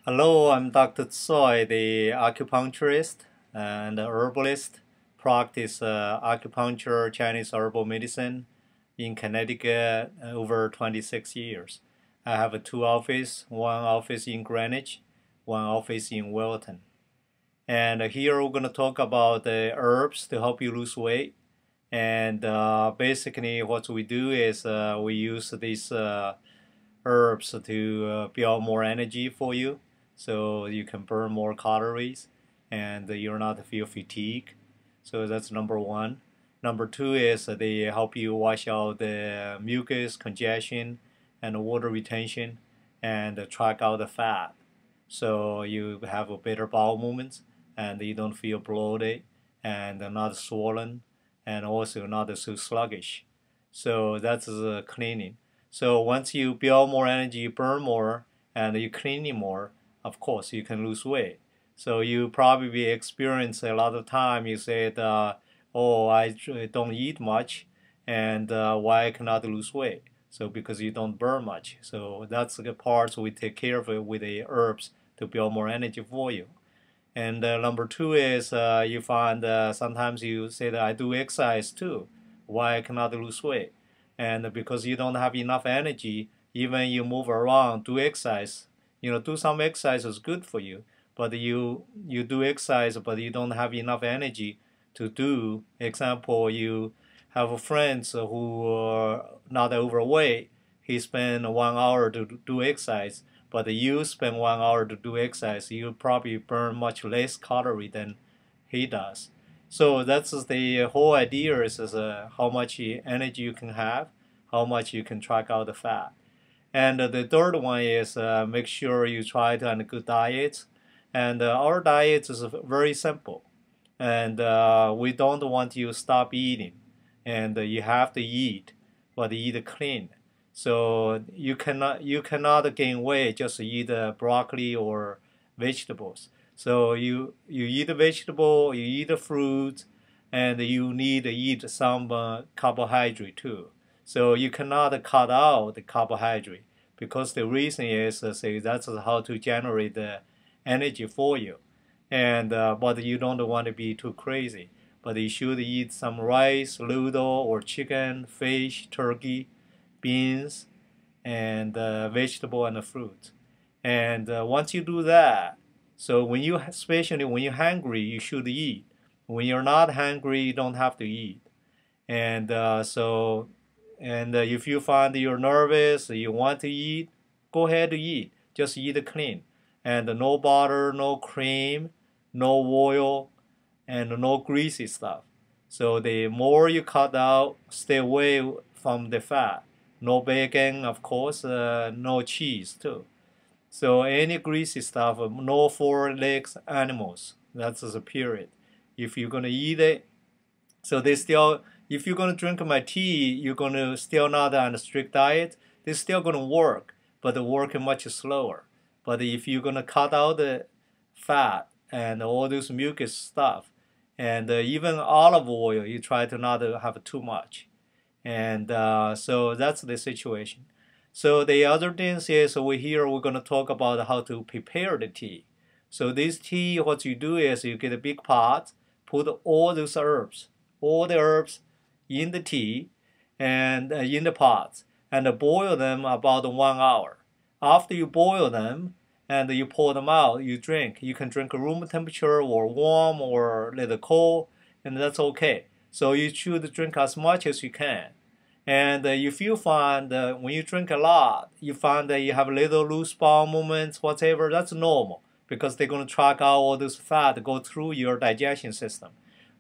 Hello, I'm Dr. Tsoi, the acupuncturist and herbalist. Practice acupuncture, Chinese herbal medicine in Connecticut over 26 years. I have two offices, one office in Greenwich, one office in Wilton. And here we're going to talk about the herbs to help you lose weight. And basically, what we do is we use these herbs to build more energy for you so you can burn more calories and you're not feel fatigue. So that's number one. Number two is they help you wash out the mucus, congestion, and water retention and track out the fat. So you have a better bowel movements and you don't feel bloated and not swollen and also not so sluggish. So that's cleaning. So once you build more energy, you burn more, and you clean more, of course, you can lose weight. So you probably experience a lot of time. You said, "Oh, I don't eat much, and why I cannot lose weight?" So because you don't burn much. So that's the parts we take care of it with the herbs to build more energy for you. And number two is you find sometimes you say that I do exercise too. Why I cannot lose weight? And because you don't have enough energy, even you move around, do exercise. Do some exercise is good for you, but you do exercise, but you don't have enough energy to do. Example, you have friends who are not overweight. He spend 1 hour to do exercise, but you spend 1 hour to do exercise, you probably burn much less calorie than he does. So that's the whole idea is how much energy you can have, how much you can track out the fat. And the third one is make sure you try to have a good diet. And our diet is very simple. And we don't want you to stop eating. And you have to eat, but eat clean. So you cannot gain weight just eat broccoli or vegetables. So you eat a vegetable, you eat a fruit, and you need to eat some carbohydrate too. So you cannot cut out the carbohydrate because the reason is say that's how to generate the energy for you. And but you don't want to be too crazy. But you should eat some rice, noodle, or chicken, fish, turkey, beans, and vegetable and fruit. And once you do that, so especially when you're hungry, you should eat. When you're not hungry, you don't have to eat. And if you find you're nervous, you want to eat, go ahead to eat. Just eat clean. And no butter, no cream, no oil, and no greasy stuff. So the more you cut out, stay away from the fat. No bacon, of course, no cheese too. So any greasy stuff, no four legs animals. That's the period. If you're gonna eat it, so they still, if you're gonna drink my tea, you're gonna still not on a strict diet. They're still gonna work, but they work much slower. But if you're gonna cut out the fat and all this mucus stuff, and even olive oil, you try to not have too much. And so that's the situation. So the other things is over here we're going to talk about how to prepare the tea. So this tea, what you do is you get a big pot, put all the herbs in the tea and in the pot, and boil them about 1 hour. After you boil them and you pour them out, you drink. You can drink room temperature or warm or a little cold, and that's okay. So you should drink as much as you can. And if you find when you drink a lot, you find that you have little loose bowel movements, whatever, that's normal because they're going to track out all this fat go through your digestion system.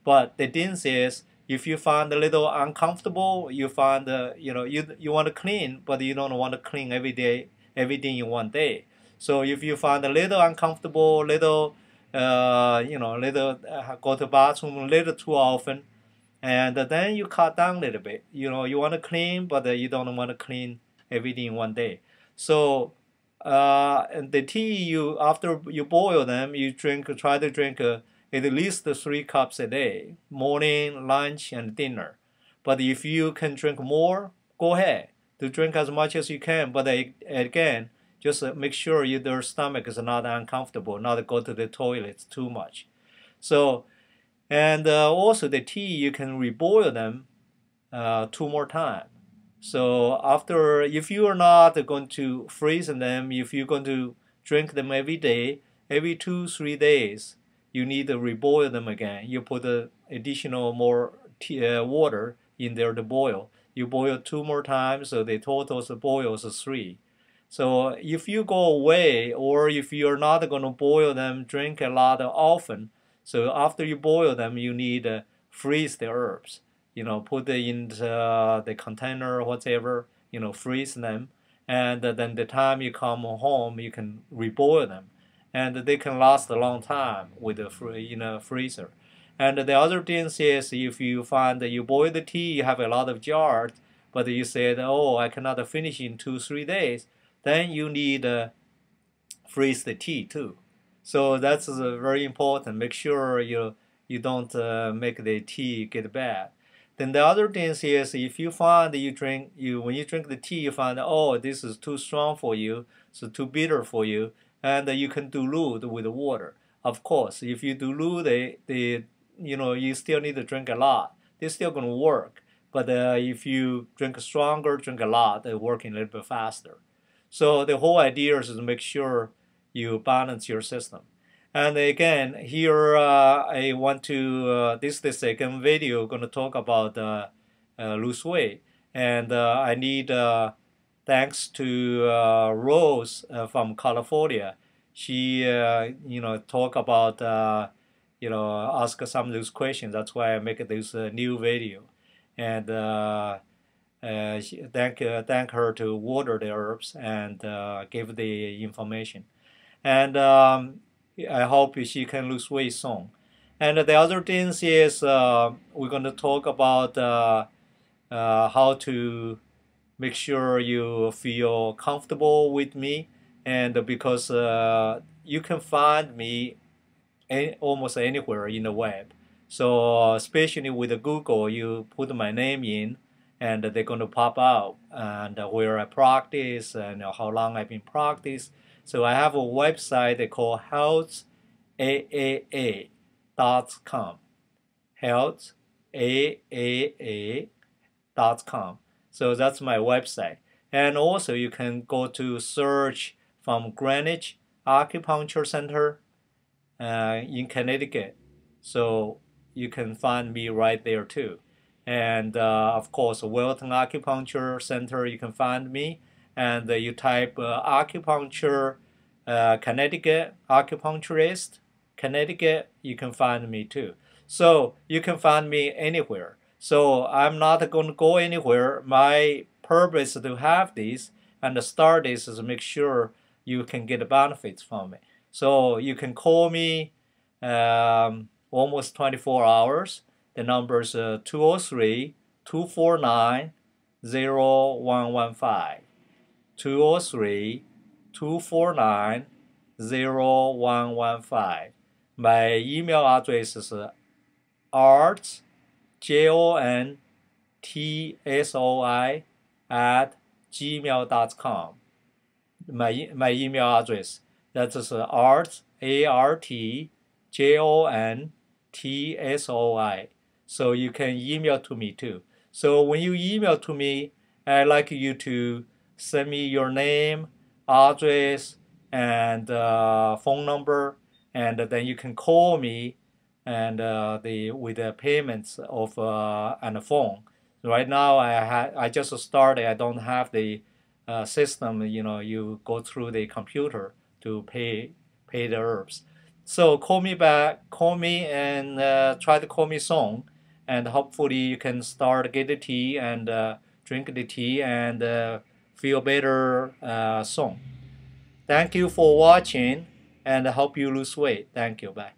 But the thing is, if you find a little uncomfortable, you find you want to clean, but you don't want to clean every day, everything in one day. So if you find a little uncomfortable, little go to bathroom a little too often, and then you cut down a little bit. You want to clean, but you don't want to clean everything in one day. So and the tea, you after you boil them, you try to drink at least 3 cups a day, morning, lunch, and dinner. But if you can drink more, go ahead to drink as much as you can. But again, Just make sure their stomach is not uncomfortable, not go to the toilet too much. So, and also the tea, you can reboil them 2 more times. So after, if you are not going to freeze them, if you're going to drink them every day, every 2-3 days, you need to reboil them again. You put additional more water in there to boil. You boil 2 more times, so the total boils is 3. So if you go away, or if you're not going to boil them, drink a lot often, so after you boil them, you need to freeze the herbs. Put it in the container or whatever, freeze them. And then the time you come home, you can reboil them. And they can last a long time with the freezer. And the other thing is, if you find that you boil the tea, you have a lot of jars, but you said, oh, I cannot finish in 2-3 days, then you need to freeze the tea too. So that's very important. Make sure you don't make the tea get bad. Then the other thing is, if you find that when you drink the tea, you find, oh, this is too strong for you, so too bitter for you, and you can dilute with water. Of course, if you dilute you still need to drink a lot. They're still going to work. But if you drink stronger, drink a lot, they're working a little bit faster. So the whole idea is to make sure you balance your system. And again, here I want to, this is the second video, going to talk about lose weight. And I need thanks to Rose from California. She, talk about, ask some of those questions. That's why I make this new video. And thank her to water the herbs and give the information. And I hope she can lose weight soon. And the other things is we're going to talk about how to make sure you feel comfortable with me. And because you can find me almost anywhere in the web. So especially with Google, you put my name in, and they're going to pop out, and where I practice and how long I've been practice. So I have a website called healthaaa.com. healthaaa.com. So that's my website. And also you can go to search from Greenwich Acupuncture Center in Connecticut. So you can find me right there too. And of course, Wilton Acupuncture Center, you can find me. And you type acupuncture, Connecticut, acupuncturist, Connecticut, you can find me too. So you can find me anywhere. So I'm not going to go anywhere. My purpose is to have this and start this is to make sure you can get benefits from it. So you can call me almost 24 hours. The number is 203-249-0115. 203-249-0115. My email address is arts, JONTSOI @gmail.com. My email address, that is arts, ARTJONTSOI. So you can email to me too. So when you email to me, I'd like you to send me your name, address, and phone number, and then you can call me and with the payments of and the phone. Right now I just started. I don't have the system. You go through the computer to pay the herbs. So call me back. Call me and try to call me soon. And hopefully you can start get the tea and drink the tea and feel better soon. Thank you for watching, and I hope you lose weight. Thank you. Bye.